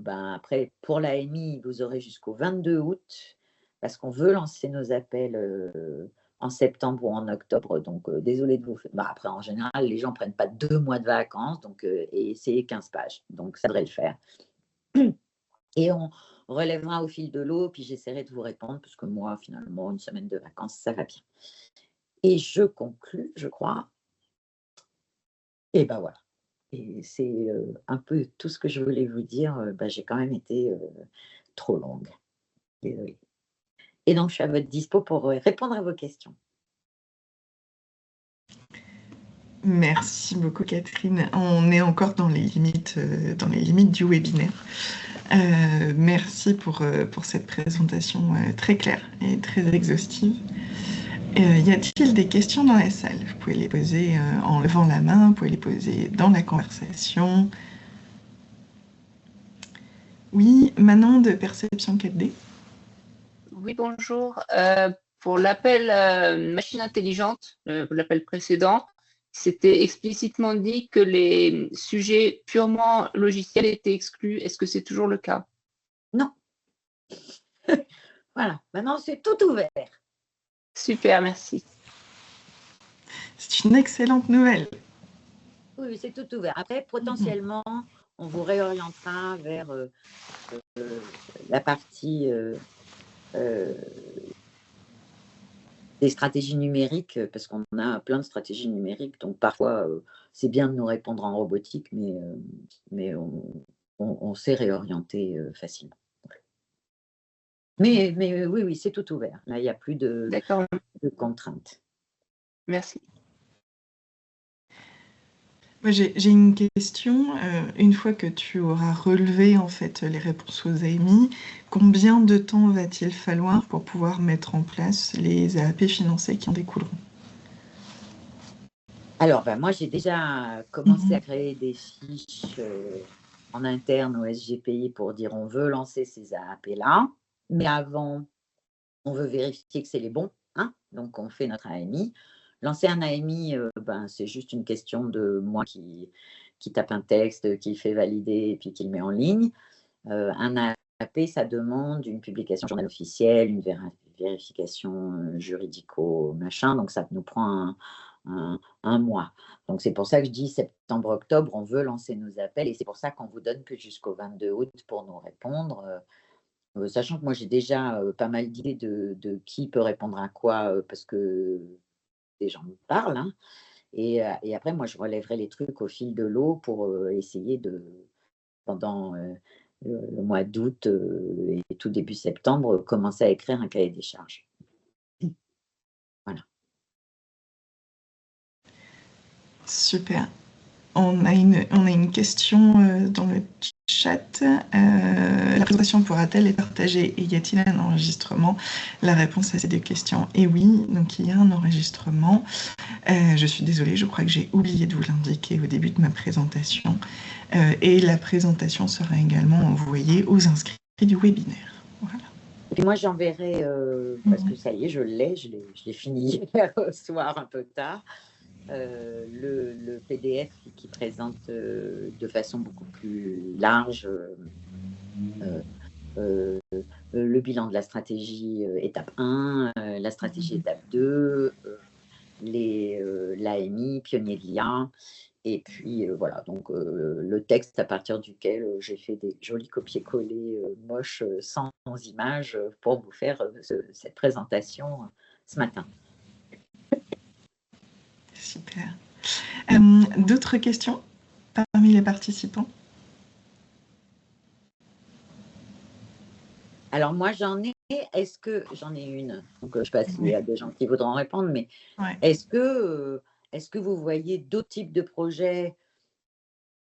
après, pour l'AMI, vous aurez jusqu'au 22 août, parce qu'on veut lancer nos appels en septembre ou en octobre. Donc, désolé de vous faire. Après, en général, les gens ne prennent pas 2 mois de vacances, donc, et c'est 15 pages. Donc, ça devrait le faire. Et on relèvera au fil de l'eau, puis j'essaierai de vous répondre, parce que moi, finalement, une semaine de vacances, ça va bien. Et je conclus, je crois. Et ben voilà. Et c'est un peu tout ce que je voulais vous dire. J'ai quand même été trop longue. Désolée. Et donc, je suis à votre dispo pour répondre à vos questions. Merci beaucoup, Catherine. On est encore dans les limites du webinaire. Merci pour cette présentation très claire et très exhaustive. Y a-t-il des questions dans la salle? Vous pouvez les poser en levant la main, vous pouvez les poser dans la conversation. Oui, Manon de Perception 4D. Oui, bonjour. Pour l'appel machine intelligente, l'appel précédent, c'était explicitement dit que les sujets purement logiciels étaient exclus. Est-ce que c'est toujours le cas? Non. Voilà, maintenant c'est tout ouvert. Super, merci. C'est une excellente nouvelle. Oui, c'est tout ouvert. Après, potentiellement, on vous réorientera vers la partie des stratégies numériques, parce qu'on a plein de stratégies numériques, donc parfois c'est bien de nous répondre en robotique, mais on sait réorienter facilement. Mais oui, c'est tout ouvert. Là, il n'y a plus de contraintes. Merci. Moi, j'ai une question. Une fois que tu auras relevé en fait les réponses aux AMI, combien de temps va-t-il falloir pour pouvoir mettre en place les AAP financés qui en découleront? Alors, moi, j'ai déjà commencé à créer des fiches en interne au SGPI pour dire on veut lancer ces AAP-là, mais avant, on veut vérifier que c'est les bons, hein, donc on fait notre AMI. Lancer un AMI, c'est juste une question de moi qui tape un texte, qui fait valider et puis qui le met en ligne. Un AAP, ça demande une publication au journal officiel, une vérification juridico-machin, donc ça nous prend un mois. Donc c'est pour ça que je dis septembre-octobre, on veut lancer nos appels et c'est pour ça qu'on vous donne que jusqu'au 22 août pour nous répondre. Sachant que moi, j'ai déjà pas mal d'idées de qui peut répondre à quoi, parce que des gens me parlent. Hein. Et après, moi, je relèverai les trucs au fil de l'eau pour essayer pendant le mois d'août et tout début septembre, commencer à écrire un cahier des charges. Voilà. Super. On a une question dans le chat. La présentation pourra-t-elle être partagée et y a-t-il un enregistrement? La réponse à ces deux questions est oui, donc il y a un enregistrement. Je suis désolée, je crois que j'ai oublié de vous l'indiquer au début de ma présentation. Et la présentation sera également envoyée aux inscrits du webinaire. Voilà. Et puis moi, j'enverrai, parce que ça y est, je l'ai fini hier soir un peu tard. Le PDF qui présente de façon beaucoup plus large le bilan de la stratégie étape 1, la stratégie étape 2, l'AMI, pionnier de l'IA, et puis voilà, donc le texte à partir duquel j'ai fait des jolis copier-coller moches sans images pour vous faire cette présentation ce matin. Super. D'autres questions parmi les participants? Alors moi j'en ai une, donc je ne sais pas s'il y a des gens qui voudront répondre, mais est-ce que vous voyez d'autres types de projets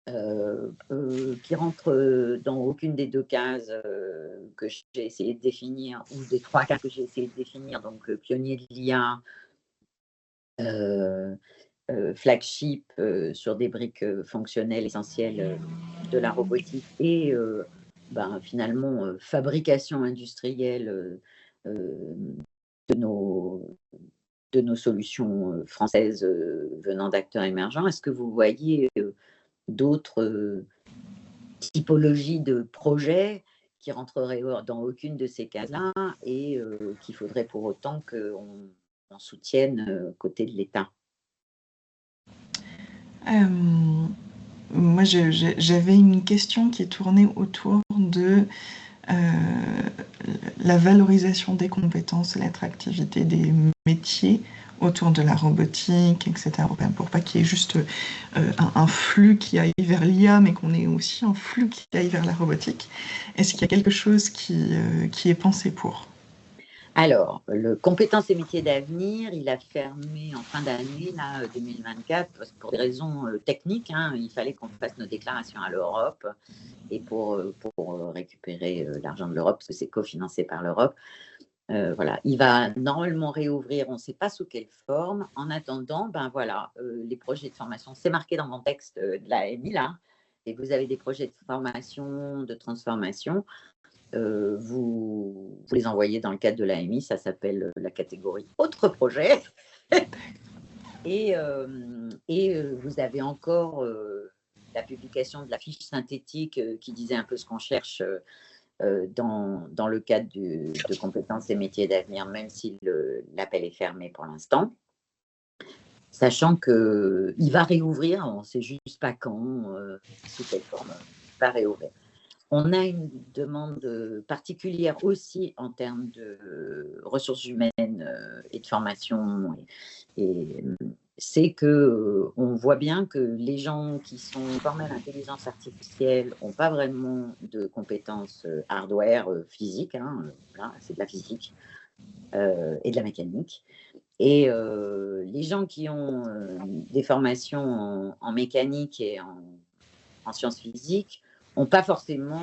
qui rentrent dans aucune des deux cases que j'ai essayé de définir, ou des trois cases que j'ai essayé de définir, donc pionnier de l'IA, flagship sur des briques fonctionnelles essentielles de la robotique et finalement fabrication industrielle de nos solutions françaises venant d'acteurs émergents. Est-ce que vous voyez d'autres typologies de projets qui rentreraient dans aucune de ces cases-là et qu'il faudrait pour autant qu'on soutienne côté de l'État? Moi, j'avais une question qui tournait autour de la valorisation des compétences, l'attractivité des métiers autour de la robotique, etc. Pour pas qu'il y ait juste un flux qui aille vers l'IA, mais qu'on ait aussi un flux qui aille vers la robotique. Est-ce qu'il y a quelque chose qui est pensé pour? Alors, le compétences et métiers d'avenir, il a fermé en fin d'année, là, 2024, parce que pour des raisons techniques, hein, il fallait qu'on fasse nos déclarations à l'Europe et pour récupérer l'argent de l'Europe, parce que c'est cofinancé par l'Europe. Voilà, il va normalement réouvrir, on ne sait pas sous quelle forme. En attendant, ben voilà, les projets de formation, c'est marqué dans mon texte de la AMI là, et vous avez des projets de formation, de transformation. Vous les envoyez dans le cadre de l'AMI, ça s'appelle la catégorie autres projets. et vous avez encore la publication de la fiche synthétique qui disait un peu ce qu'on cherche dans le cadre de compétences et métiers d'avenir, même si l'appel est fermé pour l'instant. Sachant qu'il va réouvrir, on ne sait juste pas quand, sous quelle forme il va réouvrir. On a une demande particulière aussi en termes de ressources humaines et de formation. Et c'est qu'on voit bien que les gens qui sont formés à l'intelligence artificielle n'ont pas vraiment de compétences hardware physique. Hein, là, c'est de la physique et de la mécanique. Et les gens qui ont des formations en mécanique et en sciences physiques n'ont pas forcément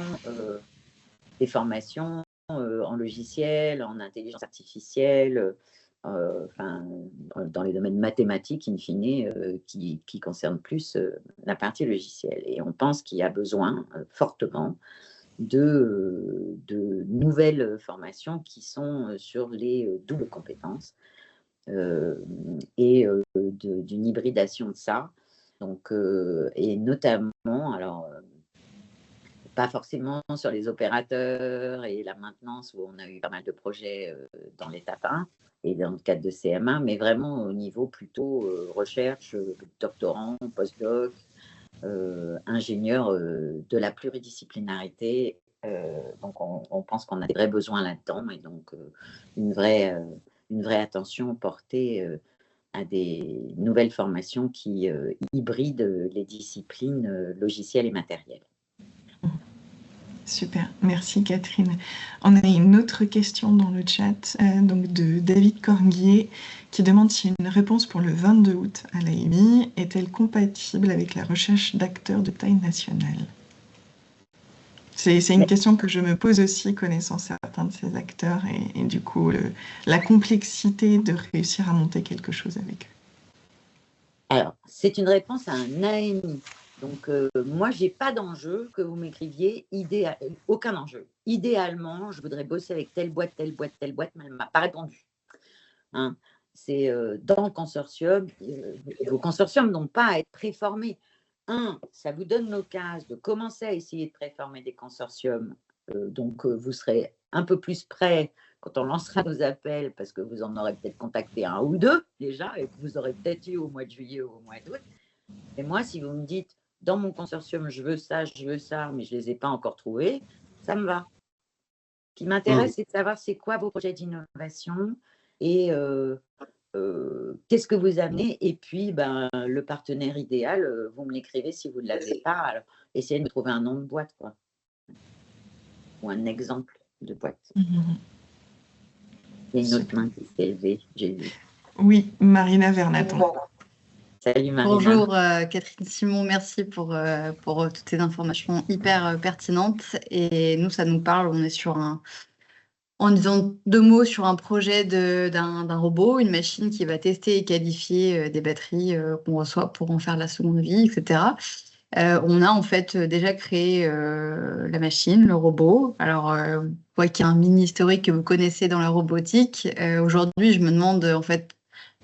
des formations en logiciel, en intelligence artificielle, dans les domaines mathématiques, in fine, qui concernent plus la partie logicielle. Et on pense qu'il y a besoin fortement de nouvelles formations qui sont sur les doubles compétences et d'une hybridation de ça. Donc, et notamment, alors, pas forcément sur les opérateurs et la maintenance, où on a eu pas mal de projets dans l'étape 1 et dans le cadre de CM1, mais vraiment au niveau plutôt recherche, doctorant, postdoc, ingénieur de la pluridisciplinarité. Donc, on pense qu'on a des vrais besoins là-dedans et donc une vraie attention portée à des nouvelles formations qui hybrident les disciplines logicielles et matérielles. Super, merci Catherine. On a une autre question dans le chat donc de David Corguier qui demande si une réponse pour le 22 août à l'AMI est-elle compatible avec la recherche d'acteurs de taille nationale? C'est une question que je me pose aussi, connaissant certains de ces acteurs et du coup la complexité de réussir à monter quelque chose avec eux. Alors, c'est une réponse à un AMI. Donc, moi, je n'ai pas d'enjeu que vous m'écriviez, aucun enjeu. Idéalement, je voudrais bosser avec telle boîte, mais elle ne m'a pas répondu. Hein, c'est dans le consortium, vos consortiums n'ont pas à être préformés. Ça vous donne l'occasion de commencer à essayer de préformer des consortiums. Donc, vous serez un peu plus prêts quand on lancera nos appels, parce que vous en aurez peut-être contacté un ou deux déjà, et que vous aurez peut-être eu au mois de juillet ou au mois d'août. Et moi, si vous me dites, dans mon consortium, je veux ça, mais je ne les ai pas encore trouvés, ça me va. Ce qui m'intéresse, c'est de savoir c'est quoi vos projets d'innovation et qu'est-ce que vous amenez. Et puis, le partenaire idéal, vous me l'écrivez si vous ne l'avez pas. Alors, essayez de trouver un nom de boîte, quoi. Ou un exemple de boîte. Il y a une autre main qui s'est levée, j'ai vu. Oui, Marina Vernaton. Salut Marina. Bonjour Catherine Simon, merci pour toutes ces informations hyper pertinentes. Et nous, ça nous parle, on est sur en disant deux mots sur un projet d'un robot, une machine qui va tester et qualifier des batteries qu'on reçoit pour en faire la seconde vie, etc. On a en fait déjà créé la machine, le robot. Alors, vous voyez qu'il y a un mini historique que vous connaissez dans la robotique. Aujourd'hui, je me demande en fait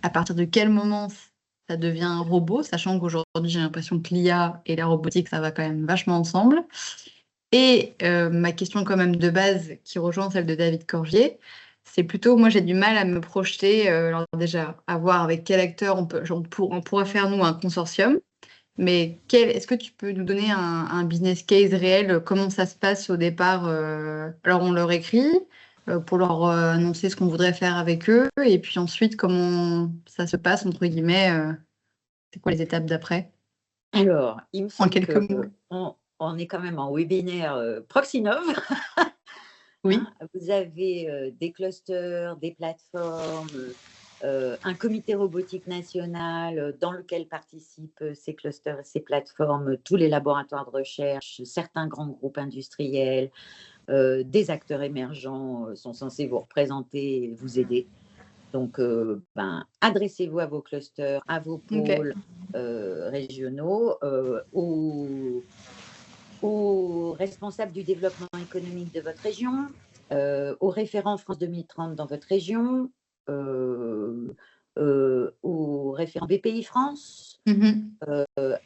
à partir de quel moment ça devient un robot, sachant qu'aujourd'hui, j'ai l'impression que l'IA et la robotique, ça va quand même vachement ensemble. Et ma question quand même de base, qui rejoint celle de David Corgier, c'est plutôt, moi j'ai du mal à me projeter, alors déjà, à voir avec quel acteur on pourrait faire nous un consortium, mais est-ce que tu peux nous donner un business case réel, comment ça se passe au départ alors on leur écrit pour leur annoncer ce qu'on voudrait faire avec eux, et puis ensuite comment ça se passe, entre guillemets, c'est quoi les étapes d'après? Alors, il me semble quelques mots. on est quand même en webinaire Proxinov. Oui. Vous avez des clusters, des plateformes, un comité robotique national dans lequel participent ces clusters et ces plateformes, tous les laboratoires de recherche, certains grands groupes industriels, des acteurs émergents sont censés vous représenter et vous aider. Donc, adressez-vous à vos clusters, à vos pôles régionaux, aux responsables du développement économique de votre région, aux référents France 2030 dans votre région, aux référents BPI France.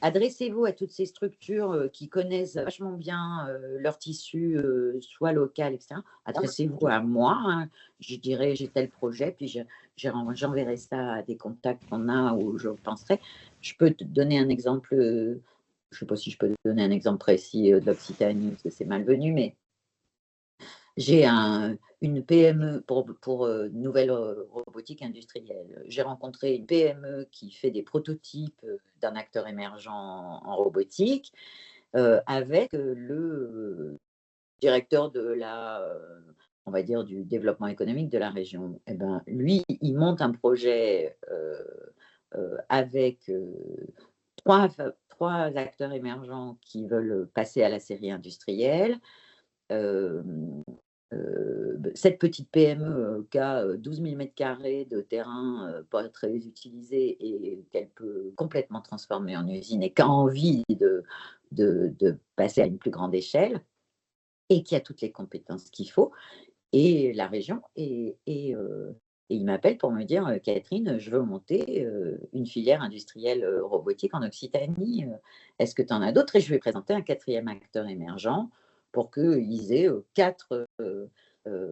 Adressez-vous à toutes ces structures qui connaissent vachement bien leur tissu, soit local, etc. Adressez-vous à moi, hein. Je dirais j'ai tel projet, puis j'enverrai ça à des contacts qu'on a où je penserai. Je peux te donner un exemple, je ne sais pas si je peux te donner un exemple précis de l'Occitanie, parce que c'est malvenu, mais j'ai une PME pour nouvelle robotique industrielle. J'ai rencontré une PME qui fait des prototypes d'un acteur émergent en robotique avec le directeur de on va dire, du développement économique de la région. Et ben, lui, il monte un projet avec trois acteurs émergents qui veulent passer à la série industrielle. Cette petite PME qui a 12 000 m² de terrain pas très utilisé et qu'elle peut complètement transformer en usine et qui a envie de passer à une plus grande échelle et qui a toutes les compétences qu'il faut, et la région. Et il m'appelle pour me dire Catherine, je veux monter une filière industrielle robotique en Occitanie. Est-ce que tu en as d'autres? Et je vais présenter un 4e acteur émergent pour qu'ils aient 4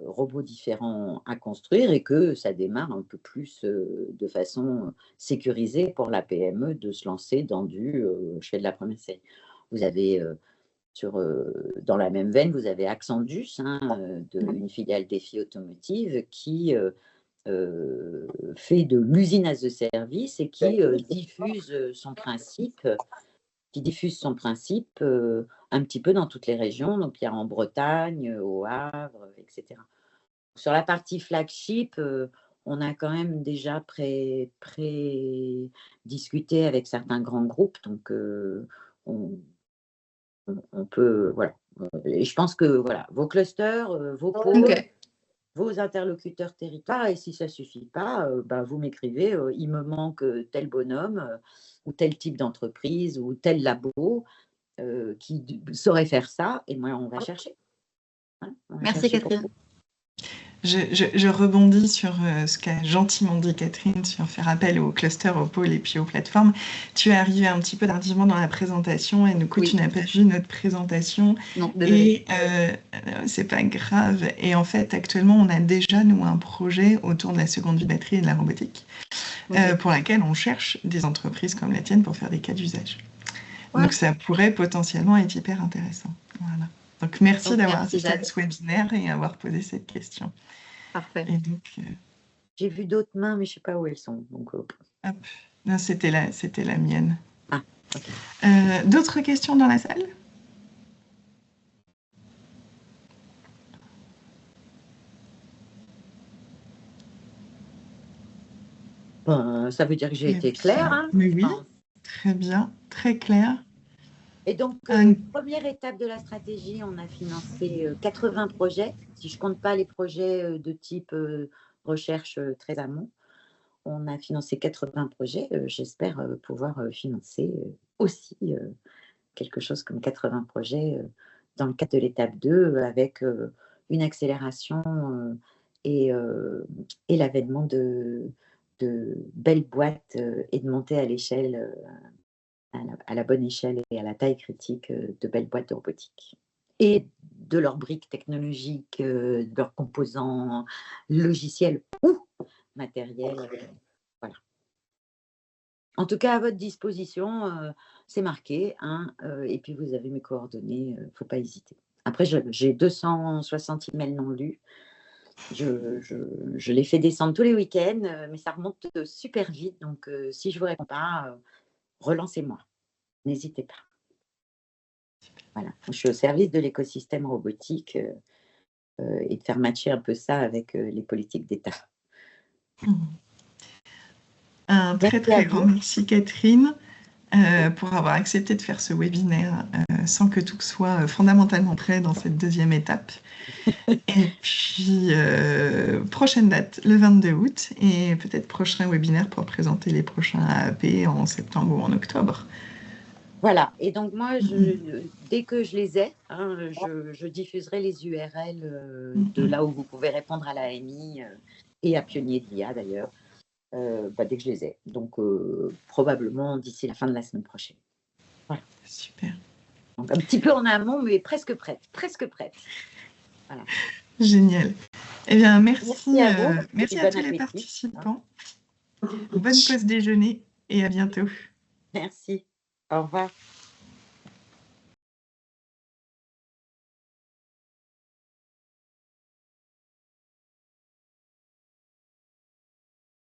robots différents à construire et que ça démarre un peu plus de façon sécurisée pour la PME de se lancer dans je fais de la première série. Vous avez dans la même veine, vous avez Accendus, une filiale Défi Automotive qui fait de l'usine as a service et qui diffuse son principe un petit peu dans toutes les régions. Donc, il y a en Bretagne, au Havre, etc. Sur la partie flagship, on a quand même déjà discuté avec certains grands groupes. Donc, on peut, voilà. Et je pense que voilà, vos clusters, vos pôles, vos interlocuteurs territoires, et si ça ne suffit pas, vous m'écrivez, il me manque tel bonhomme ou tel type d'entreprise ou tel labo qui saurait faire ça, et moi on va chercher. Hein, merci Catherine. Je rebondis sur ce qu'a gentiment dit Catherine sur faire appel aux clusters, aux pôles et puis aux plateformes. Tu es arrivé un petit peu tardivement dans la présentation et du coup, tu n'as pas vu notre présentation. Non, désolée. Et c'est pas grave. Et en fait, actuellement, on a déjà, nous, un projet autour de la seconde vie batterie et de la robotique pour laquelle on cherche des entreprises comme la tienne pour faire des cas d'usage. Ouais. Donc, ça pourrait potentiellement être hyper intéressant. Voilà. Donc, merci d'avoir assisté à ce webinaire et avoir posé cette question. Parfait. Et donc, j'ai vu d'autres mains, mais je ne sais pas où elles sont. Donc, hop. Non, c'était la mienne. Ah, okay. D'autres questions dans la salle? Ça veut dire que j'ai été claire. Hein, mais oui, très bien, très clair. Et donc, première étape de la stratégie, on a financé 80 projets. Si je ne compte pas les projets de type recherche très amont, on a financé 80 projets. J'espère pouvoir financer aussi quelque chose comme 80 projets dans le cadre de l'étape 2 avec une accélération et l'avènement de belles boîtes et de monter à l'échelle à la bonne échelle et à la taille critique de belles boîtes de robotique. Et de leurs briques technologiques, de leurs composants logiciels ou matériels. Voilà. En tout cas, à votre disposition, c'est marqué. Et puis, vous avez mes coordonnées, il ne faut pas hésiter. Après, j'ai 260 emails non lus. Je les fais descendre tous les week-ends, mais ça remonte super vite. Donc, si je ne vous réponds pas, relancez-moi. N'hésitez pas. Voilà. Je suis au service de l'écosystème robotique et de faire matcher un peu ça avec les politiques d'État. Un très Merci très à grand vous. merci Catherine pour avoir accepté de faire ce webinaire sans que tout soit fondamentalement prêt dans cette deuxième étape. Et puis, prochaine date, le 22 août, et peut-être prochain webinaire pour présenter les prochains AAP en septembre ou en octobre. Voilà, et donc moi, dès que je les ai, hein, je diffuserai les URL de là où vous pouvez répondre à l'AMI et à Pionnier de l'IA d'ailleurs, dès que je les ai. Donc, probablement d'ici la fin de la semaine prochaine. Voilà. Super. Donc, un petit peu en amont, mais presque prête, presque prête. Voilà. Génial. Eh bien, merci à vous. merci Et à bon tous les appétit. participants. Bonne pause déjeuner et à bientôt. Merci. Au revoir.